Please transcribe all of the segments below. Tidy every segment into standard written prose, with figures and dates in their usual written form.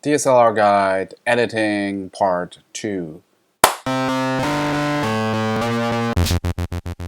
DSLR Guide Editing Part 2.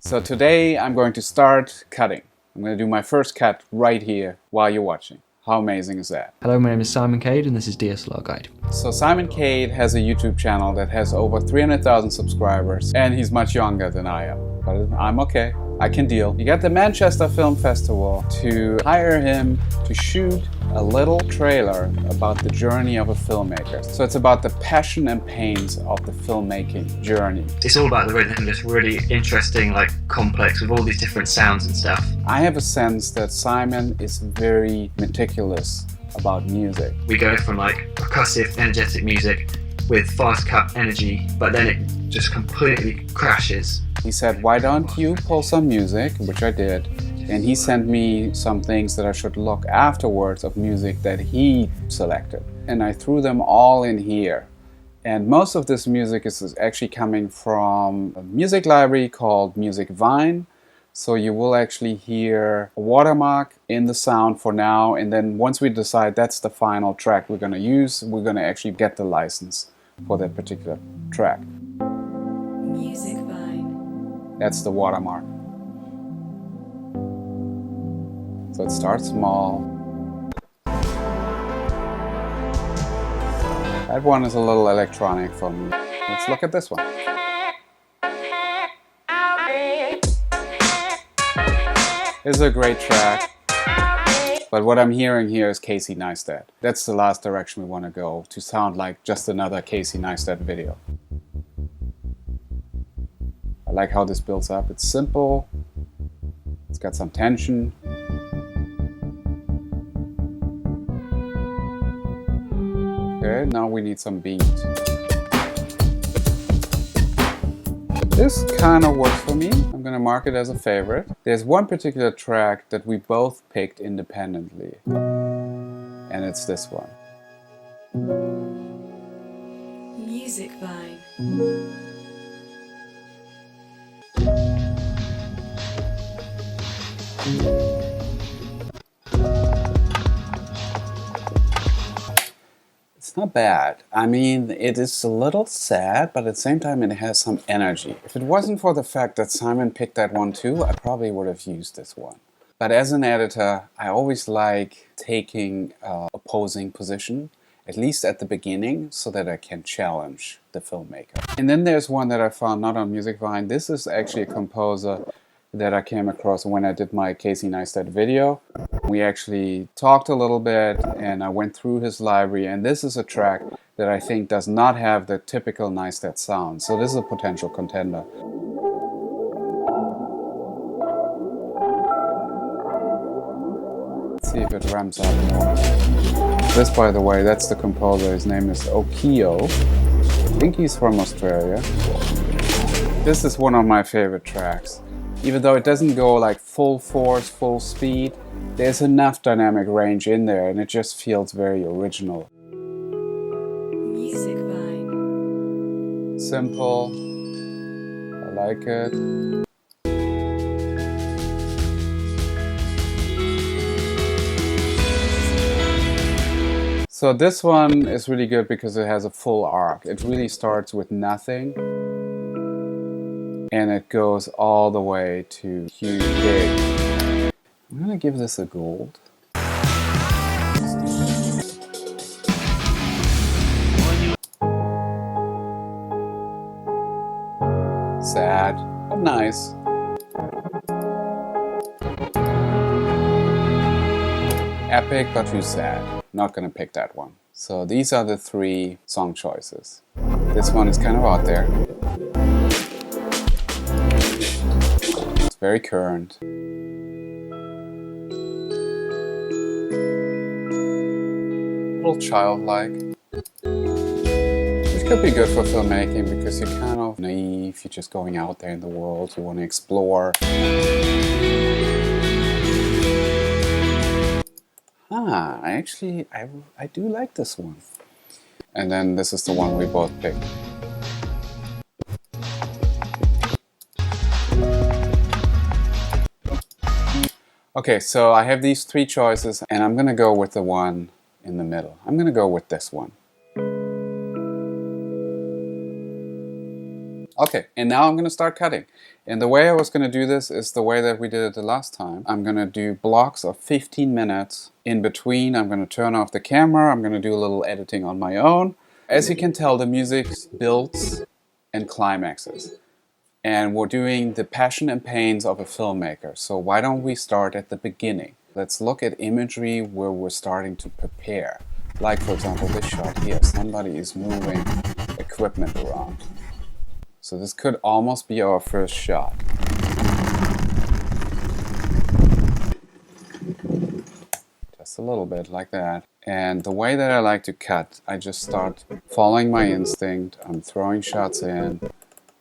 So today I'm going to start cutting. I'm going to do my first cut right here while you're watching. How amazing is that? Hello, my name is Simon Cade and this is DSLR Guide. So Simon Cade has a YouTube channel that has over 300,000 subscribers and he's much younger than I am. But I'm okay. I can deal. You got the Manchester Film Festival to hire him to shoot a little trailer about the journey of a filmmaker. So it's about the passion and pains of the filmmaking journey. It's all about the rhythm, just really interesting, like complex with all these different sounds and stuff. I have a sense that Simon is very meticulous about music. We go from like percussive, energetic music with fast cut energy, but then it just completely crashes. He said, why don't you pull some music, which I did, and he sent me some things that I should look afterwards of music that he selected. And I threw them all in here. And most of this music is actually coming from a music library called Music Vine. So you will actually hear a watermark in the sound for now, and then once we decide that's the final track we're going to use, we're going to actually get the license for that particular track. Music Vine. That's the watermark. So it starts small. That one is a little electronic for me. Let's look at this one. It's a great track. But what I'm hearing here is Casey Neistat. That's the last direction we want to go, to sound like just another Casey Neistat video. I like how this builds up. It's simple. It's got some tension. Okay, now we need some beat. This kind of works for me. I'm gonna mark it as a favorite. There's one particular track that we both picked independently, and it's this one. Music Vine. It's not bad. I mean, it is a little sad, but at the same time it has some energy. If it wasn't for the fact that Simon picked that one too, I probably would have used this one. But as an editor, I always like taking opposing position, at least at the beginning, so that I can challenge the filmmaker. And then there's one that I found not on Music Vine. This is actually a composer that I came across when I did my Casey Neistat video. We actually talked a little bit and I went through his library, and this is a track that I think does not have the typical Neistat sound. So this is a potential contender. Let's see if it ramps up more. This, by the way, that's the composer. His name is A.C.E. I think he's from Australia. This is one of my favorite tracks. Even though it doesn't go like full force, full speed, there's enough dynamic range in there and it just feels very original. Music Vine. Simple. I like it. So this one is really good because it has a full arc. It really starts with nothing. And it goes all the way to huge big. I'm gonna give this a gold. Sad, but nice. Epic, but too sad. Not gonna pick that one. So these are the three song choices. This one is kind of out there. Very current. A little childlike. Which could be good for filmmaking because you're kind of naive, you're just going out there in the world, you want to explore. I do like this one. And then this is the one we both picked. Okay, so I have these three choices and I'm gonna go with the one in the middle. I'm going to go with this one. Okay, and now I'm going to start cutting. And the way I was going to do this is the way that we did it the last time. I'm going to do blocks of 15 minutes. In between, I'm going to turn off the camera. I'm going to do a little editing on my own. As you can tell, the music builds and climaxes. And we're doing the passion and pains of a filmmaker. So why don't we start at the beginning? Let's look at imagery where we're starting to prepare. Like, for example, this shot here. Somebody is moving equipment around. So this could almost be our first shot. Just a little bit like that. And the way that I like to cut, I just start following my instinct. I'm throwing shots in.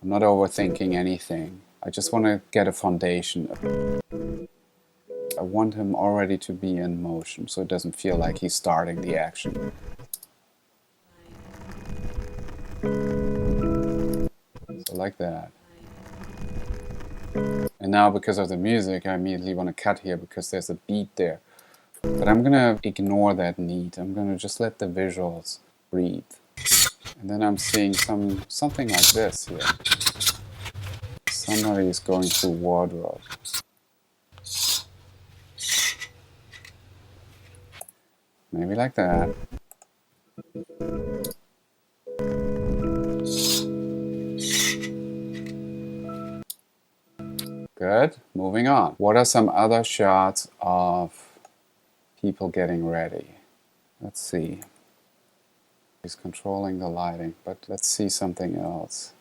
I'm not overthinking anything. I just want to get a foundation. I want him already to be in motion, so it doesn't feel like he's starting the action. So like that. And now because of the music, I immediately want to cut here because there's a beat there. But I'm going to ignore that need. I'm going to just let the visuals breathe. And then I'm seeing something like this here. Somebody is going through wardrobe. Maybe like that. Good. Moving on. What are some other shots of people getting ready? Let's see. He's controlling the lighting, but let's see something else.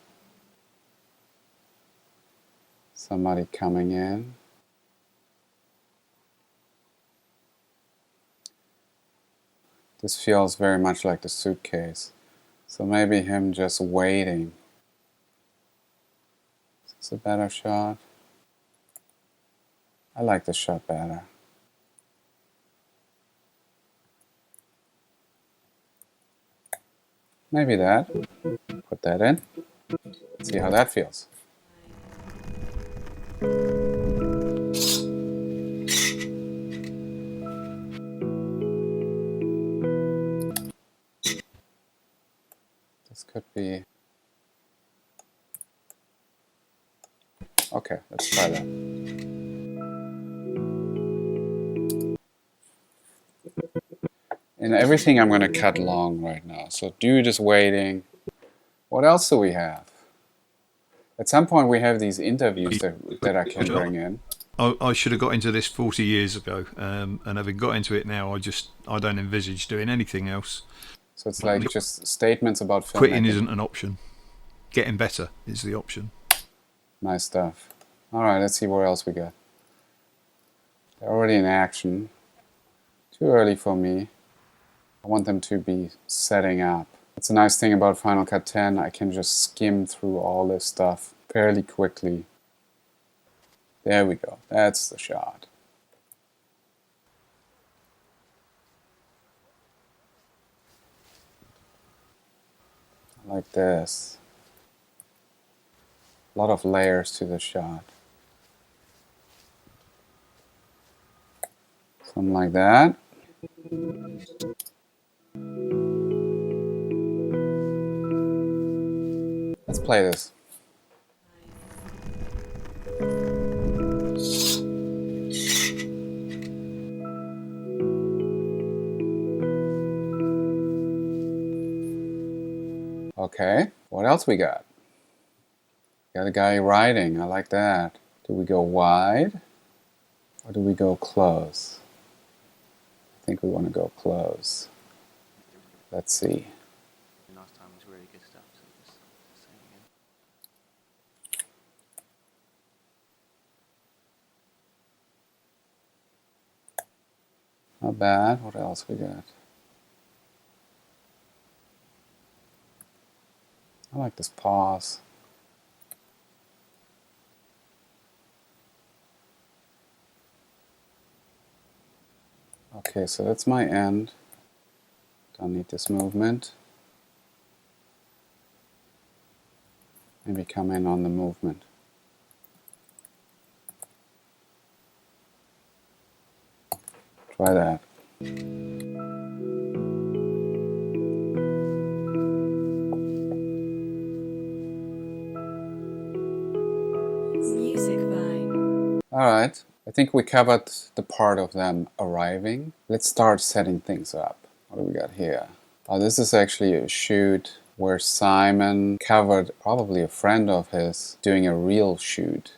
Somebody coming in. This feels very much like the suitcase. So maybe him just waiting. Is this a better shot? I like this shot better. Maybe that. Put that in. See how that feels. This could be... Okay, let's try that. And everything I'm going to cut long right now. So dude is waiting. What else do we have? At some point we have these interviews that I can bring in. I should have got into this 40 years ago, and having got into it now, I don't envisage doing anything else. So it's like just statements about filmmaking. Quitting isn't an option. Getting better is the option. Nice stuff. Alright, let's see what else we got. They're already in action. Too early for me. I want them to be setting up. That's a nice thing about Final Cut 10. I can just skim through all this stuff fairly quickly. There we go. That's the shot. Like this. A lot of layers to the shot. Something like that. Let's play this. Okay, what else we got? Got a guy riding, I like that. Do we go wide or do we go close? I think we want to go close. Let's see. Last time was really good stuff, so just saying again. Not bad. What else we got? I like this pause. Okay, so that's my end. Don't need this movement. Maybe come in on the movement. Try that. Alright, I think we covered the part of them arriving. Let's start setting things up. What do we got here? Oh, this is actually a shoot where Simon covered probably a friend of his doing a real shoot.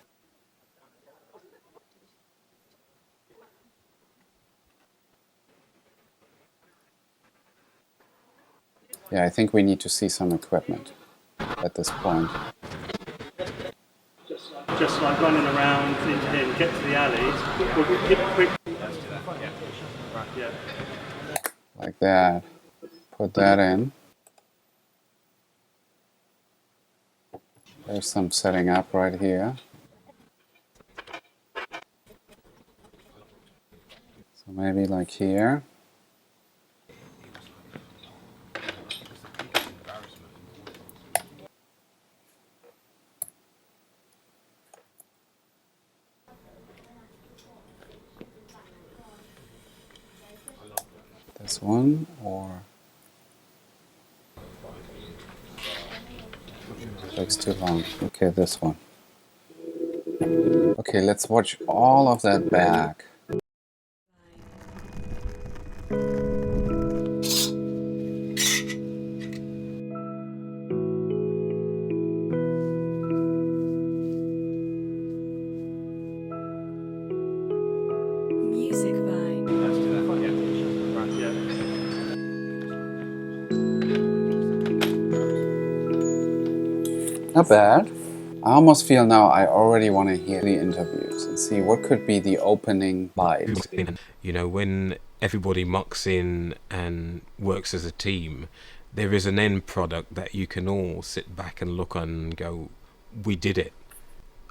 Yeah, I think we need to see some equipment at this point. Just like running around into here and get to the alley. We'll keep quick. Yeah. Like that. Put that in. There's some setting up right here. So maybe like here. This one, or takes too long. Okay, this one. Okay, let's watch all of that back. Music Vine. Not bad. I almost feel now I already want to hear the interviews and see what could be the opening bite. You know, when everybody mucks in and works as a team, there is an end product that you can all sit back and look on and go, we did it.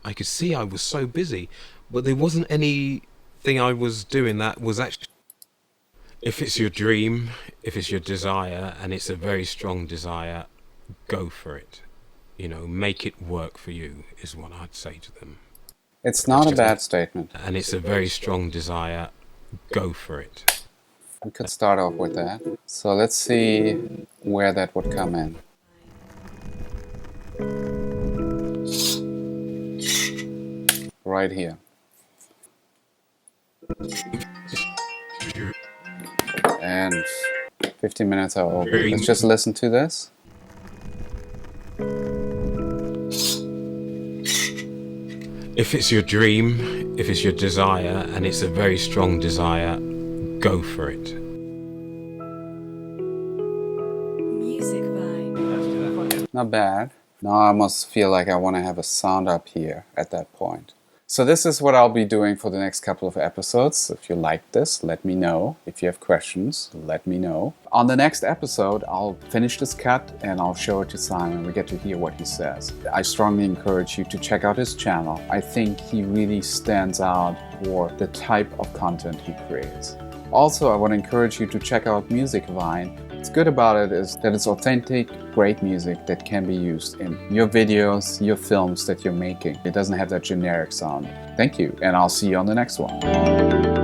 I could see I was so busy, but there wasn't anything I was doing that was actually... If it's your dream, if it's your desire, and it's a very strong desire, go for it. You know, make it work for you, is what I'd say to them. It's not a bad statement. And it's a very strong desire, go for it. We could start off with that. So let's see where that would come in. Right here. And 15 minutes are over. Let's just listen to this. If it's your dream, if it's your desire, and it's a very strong desire, go for it. Music Vine. Not bad. Now I almost feel like I want to have a sound up here at that point. So this is what I'll be doing for the next couple of episodes. If you like this, let me know. If you have questions, let me know. On the next episode, I'll finish this cut and I'll show it to Simon. We get to hear what he says. I strongly encourage you to check out his channel. I think he really stands out for the type of content he creates. Also, I want to encourage you to check out Music Vine. What's good about it is that it's authentic, great music that can be used in your videos, your films that you're making. It doesn't have that generic sound. Thank you, and I'll see you on the next one.